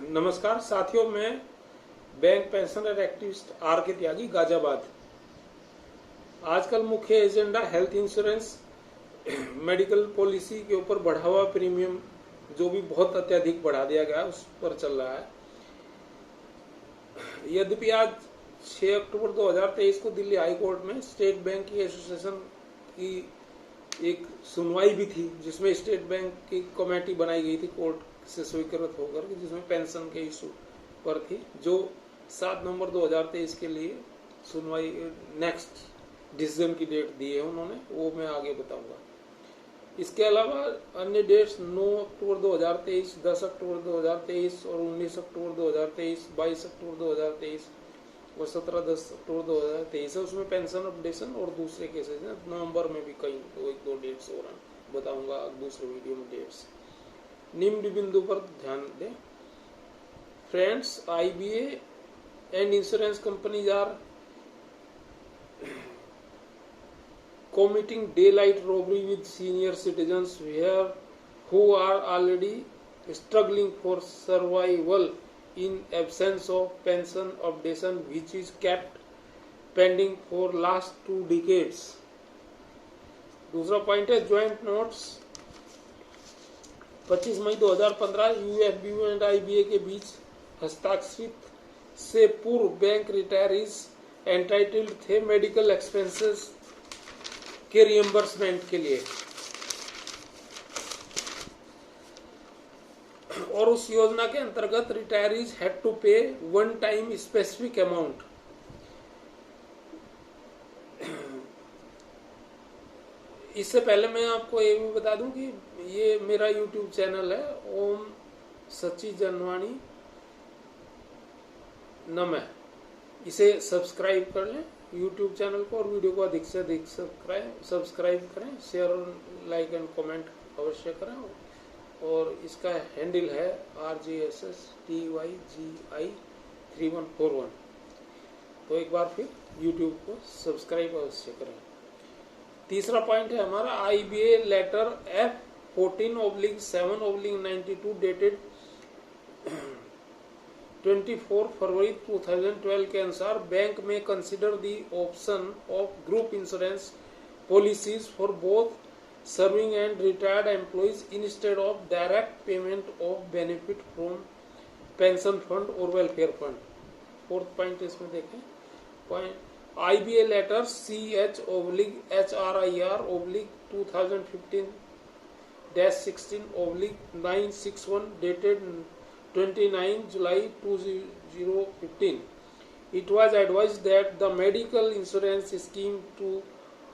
नमस्कार साथियों, मैं बैंक पेंशनर एक्टिविस्ट आर के त्यागी गाजियाबाद। आजकल मुख्य agenda health insurance medical policy के ऊपर बढ़ा हुआ प्रीमियम जो भी बहुत अत्यधिक बढ़ा दिया गया उस पर चल रहा है। यद्यपि आज 6 अक्टूबर 2023 को दिल्ली हाई कोर्ट में स्टेट बैंक की एसोसिएशन की एक सुनवाई भी थी, जिसमें स्टेट बैंक की कमेटी बनाई गई थी कोर्ट से स्वीकृत होकर, जिसमें पेंशन के इशू पर थी, जो 7 नवंबर 2023 के लिए सुनवाई नेक्स्ट डिसीजन की डेट दी है उन्होंने, वो मैं आगे बताऊंगा। इसके अलावा अन्य डेट्स 9 अक्टूबर 2023, 10 अक्टूबर 2023 और 19 अक्टूबर 2023, 22 अक्टूबर 2023 और 17-10 अक्टूबर 2023 है। उसमें पेंशन अपडेशन और दूसरे केसेस हैं। नवंबर में भी कई एक दो डेट्स और हैं, बताऊंगा दूसरे वीडियो में डेट्स। निम्न बिंदु पर ध्यान दें friends, IBA and insurance companies are committing daylight robbery with senior citizens who are already struggling for survival in absence of pension updation, which is kept pending for last 2 decades. दूसरा point है joint notes 25 मई 2015 UFBU and IBA के बीच हस्ताक्षरित से पूर्व bank retirees entitled थे medical expenses के रिएम्बर्समेंट के लिए, और उस योजना के अंतर्गत retirees had to pay one time specific amount. इससे पहले मैं आपको ये भी बता दूं कि ये मेरा YouTube चैनल है ओम सच्ची जनवाणी नमः, इसे सब्सक्राइब कर लें YouTube चैनल को, और वीडियो को अधिक से अधिक सब्सक्राइब करें, शेयर लाइक एंड कमेंट अवश्य करें। और इसका हैंडल है RGSSTYGI3141। तो एक बार फिर YouTube को सब्सक्राइब अवश्य करें। तीसरा पॉइंट है हमारा IBA लेटर F14/7/92 डेटेड 24 फरवरी 2012 के अनुसार बैंक में consider the option of group insurance policies for both serving and retired employees instead of direct payment of benefit from pension fund और वेलफेयर फंड। फोर्थ पॉइंट इसमें देखें, point IBA letter CH/2015-16/961 dated 29 July 2015. It was advised that the medical insurance scheme to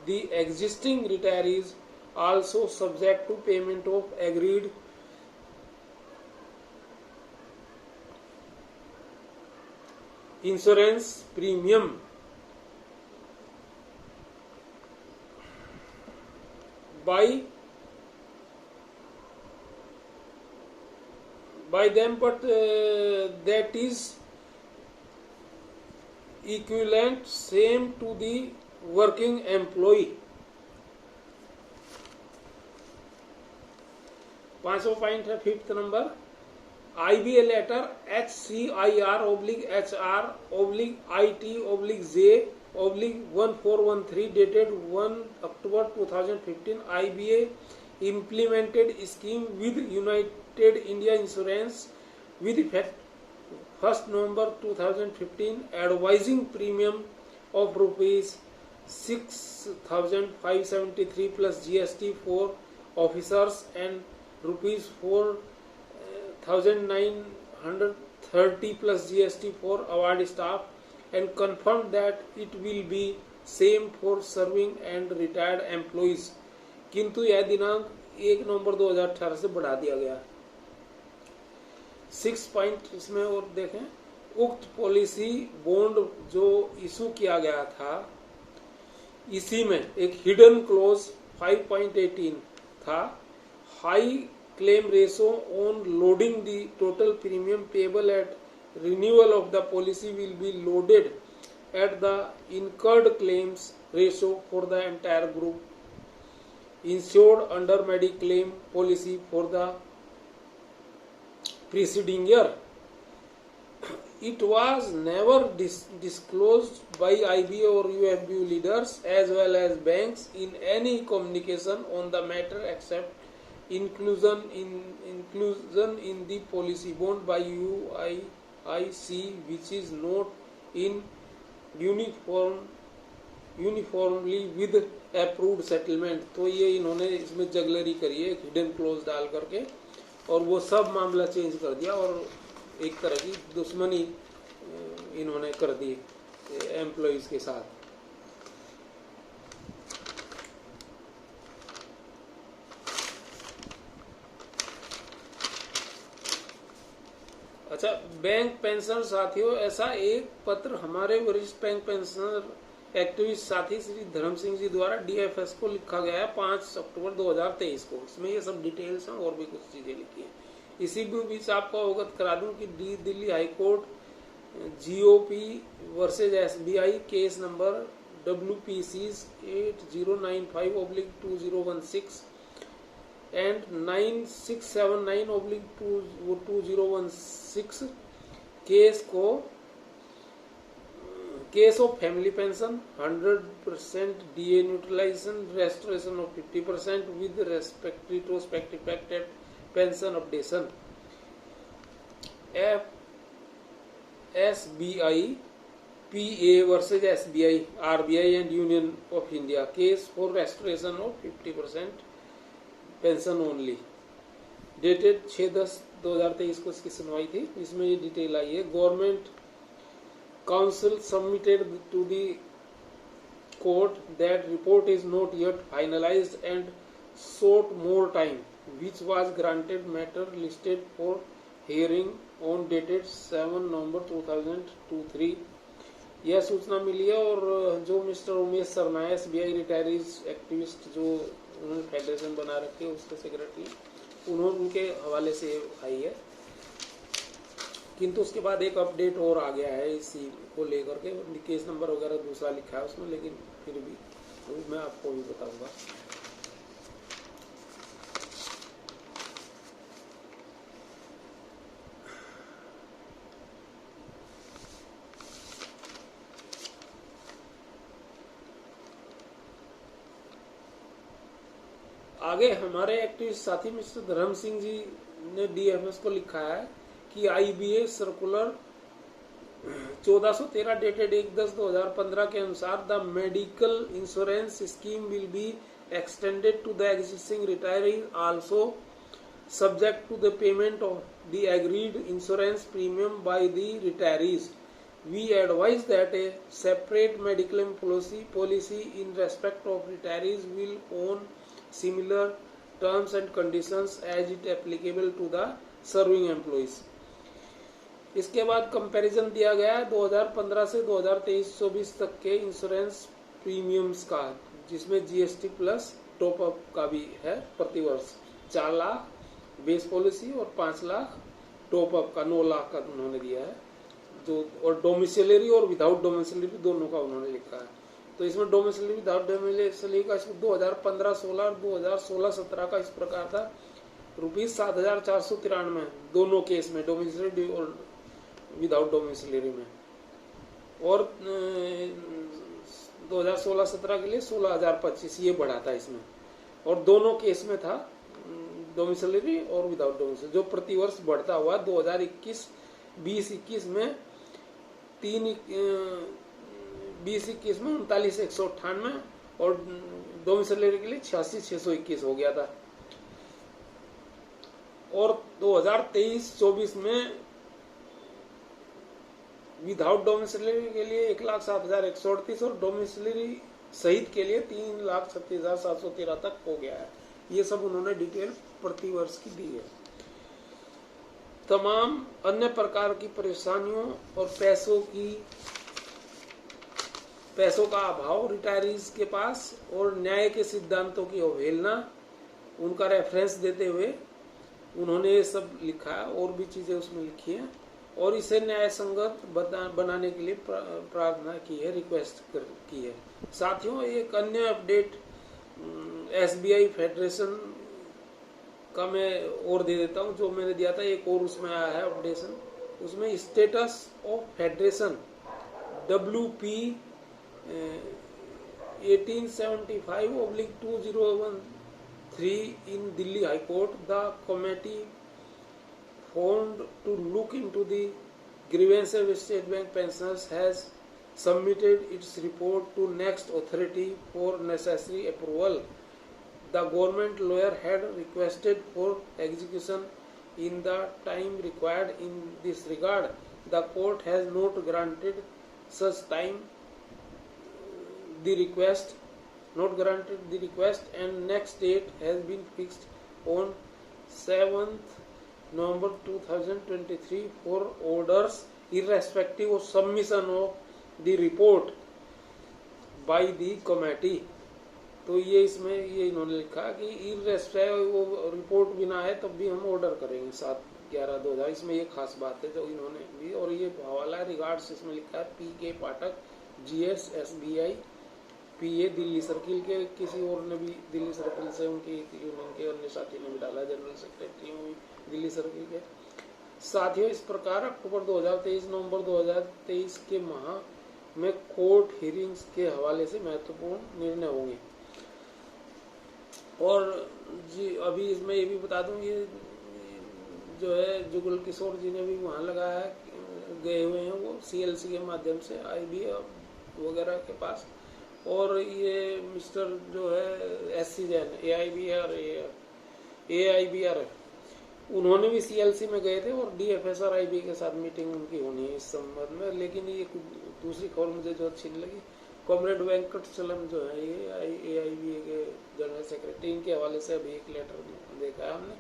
the existing retirees also subject to payment of agreed insurance premium by them, but that is equivalent same to the working employee. पांचवा point है fifth number, IBA letter HCIR/HR/IT/J/1413 dated 1 October 2015. IBA implemented scheme with United India Insurance with effect 1st November 2015, advising premium of rupees 6,573 plus GST for officers and rupees 4,930 plus GST for award staff, and confirmed that it will be same for serving and retired employees, किंतु यह दिनांक 1 नवंबर 2018 से बढ़ा दिया गया। 6 point इसमें और देखें, उक्त पॉलिसी बॉन्ड जो इशू किया गया था, इसी में एक हिडन क्लोज 5.18 था, high claim ratio on loading the total premium payable at renewal of the policy will be loaded at the incurred claims ratio for the entire group insured under Mediclaim policy for the preceding year. It was never disclosed by IBA or UFBU leaders as well as banks in any communication on the matter except inclusion in the policy bond by UIIC, which is not in uniformly with approved settlement. तो ये इन्होंने इसमें jugglery करी है hidden close डाल करके और वो सब मामला चेंज कर दिया और एक तरह की दुश्मनी इन्होंने कर दी एम्प्लॉइज के साथ। अच्छा, बैंक पेंशन साथियों, ऐसा एक पत्र हमारे वरिष्ठ बैंक पेंशनर एक्टिविस्ट साथी श्री धर्म सिंह जी द्वारा DFS को लिखा गया है 5 अक्टूबर 2023 को। इसमें ये सब डिटेल्स हैं और भी कुछ चीजें लिखी हैं। इसी बीच आपको अवगत करा दूं कि Delhi high court GOP versus SBI case number WPCs 8095/2016 and 9679/2016 case of family pension 100% DA neutralisation restoration of 50% with retrospective pension updation SBI PA versus SBI RBI and union of India case for restoration of 50% pension only, dated 6/10/2023 को इसकी सुनवाई थी। इसमें ये detail आई है। Government counsel submitted to the court that report is not yet finalised and sought more time, which was granted. Matter listed for hearing on dated 7 November 2023। यह सूचना मिली है और जो mister Umesh Sarna SBI retirees activist जो उन्होंने federation बना रखी है उसके सेक्रेटरी, उन्होंने उनके हवाले से आई है। किंतु उसके बाद एक अपडेट और आ गया है इसी को लेकर के, केस नंबर वगैरह दूसरा लिखा है उसमें, लेकिन फिर भी तो मैं आपको भी बताऊंगा। आगे हमारे एक्टिविस्ट साथी मिस्टर धर्म सिंह जी ने DFS को लिखा है कि IBA सर्कुलर 1413 डेटेड 1/10/2015 के अनुसार the medical insurance scheme will be extended to the existing retiree also subject to the payment of the agreed insurance premium by the retirees. We advise that a separate medical policy in respect of retirees will own similar terms and conditions as it applicable to the serving employees। इसके बाद comparison दिया गया है 2015 से 2023-24 तक के insurance premiums का, जिसमें GST प्लस टॉप अप का भी है प्रति वर्ष। 4 लाख बेस पॉलिसी और 5 लाख टॉप अप का 9 लाख का उन्होंने दिया है जो, और डोमिसिलरी और विदाउट डोमिसिलरी दोनों का उन्होंने लिखा है। तो इसमें डोमिसिलरी विदाउट डोमिसिलरी का 2015-16 और 2016-17 का इस प्रकार था ₹7,493 दोनों केस में, डोमिसिलरी और विदाउट डोमिसिलरी में, और 2016-17 के लिए 16,025 ये बढ़ा था इसमें, और दोनों केस में था डोमिसिलरी और विदाउट डोमिसिलरी, जो प्रति वर्ष बढ़ता हुआ 2021 में 2021 में 39,198 और डोमिसिलरी के लिए 86,621 हो गया था, और 2023-24 में विदाउट डोमिसिलरी के लिए 1,07,138 और डोमिसिलरी सहित के लिए 3,36,713 तक हो गया है। ये सब उन्होंने डिटेल प्रति वर्ष की दी है। तमाम अन्य प्रकार की परेशानियों और पैसों का अभाव रिटायरीज के पास और न्याय के सिद्धांतों की अवहेलना, उनका रेफरेंस देते हुए उन्होंने ये सब लिखा है, और भी चीजें उसमें लिखी हैं, और इसे न्याय संगत बनाने के लिए प्रार्थना की है, रिक्वेस्ट की है। साथियों, एक अन्य अपडेट SBI फेडरेशन का मैं और दे देता हूं, जो मैंने दिया था एक और उसमें आया है अपडेशन। उसमें status of federation WP 1875/2013 in Delhi High Court. The committee formed to look into the grievances of State Bank pensioners has submitted its report to next authority for necessary approval. The government lawyer had requested for execution in the time required in this regard. The court has not granted such time the request and next date has been fixed on 7th November 2023 for orders irrespective of submission of the report by the committee. तो ये इसमें ये इन्होंने लिखा कि वो report बिना है तब भी हम ऑर्डर करेंगे 7/11/2000। इसमें ये खास बात है जो इन्होंने भी, और ये हवाला रिगार्ड्स इसमें लिखा है PK पाठक GS SBI PA Delhi circle के। किसी और ने भी दिल्ली सर्किल से उनकी यूनियन के अन्य साथी ने भी डाला, जनरल सेक्रेटरी भी दिल्ली सर्किल के। साथियों, इस प्रकार अक्टूबर 2023 नवंबर 2023 के माह में कोर्ट हियरिंग्स के हवाले से महत्वपूर्ण निर्णय होंगे। और जी अभी इसमें ये भी बता दूं, ये जो है जुगल किशोर जी ने भी वहाँ लगाया गए हुए हैं, वो CLC के माध्यम से IB वगैरह के पास। और ये मिस्टर जो है SC जैन AIBR उन्होंने भी CLC में गए थे और DFSR IB के साथ मीटिंग उनकी होनी है इस संबंध में। लेकिन ये दूसरी खबर मुझे जो अच्छी लगी, कॉमरेड वेंकट चलम जो है ये AIB के जनरल सेक्रेटरी, इनके हवाले से अभी एक लेटर देखा है हमने,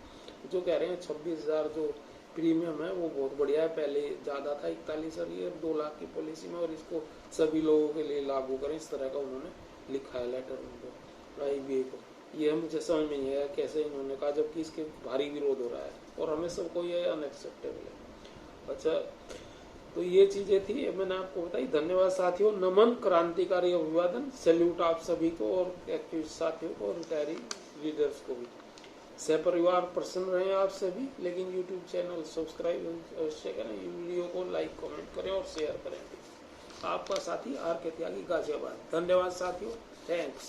जो कह रहे हैं 26,000 जो प्रीमियम है वो बहुत बढ़िया है, पहले ज़्यादा था 41 और ये 2 लाख की पॉलिसी में, और इसको सभी लोगों के लिए लागू करें, इस तरह का उन्होंने लिखा है लेटर उनको IBA को। ये मुझे समझ में नहीं आया कैसे इन्होंने कहा, जबकि इसके भारी विरोध हो रहा है और हमें सबको ये अनएक्सेप्टेबल है। अच्छा, तो ये चीजें थी, मैंने आपको बताई। धन्यवाद साथियों, नमन, क्रांतिकारी अभिवादन, सैल्यूट आप सभी को और एक्टिविस्ट साथियों को और रिटायरी लीडर्स को भी। सहपरिवार प्रसन्न रहे आप सभी, लेकिन YouTube चैनल सब्सक्राइब अवश्य करें, वीडियो को लाइक कमेंट करें और शेयर करें। आपका साथी RK त्यागी, गाजियाबाद। धन्यवाद साथियों, थैंक्स।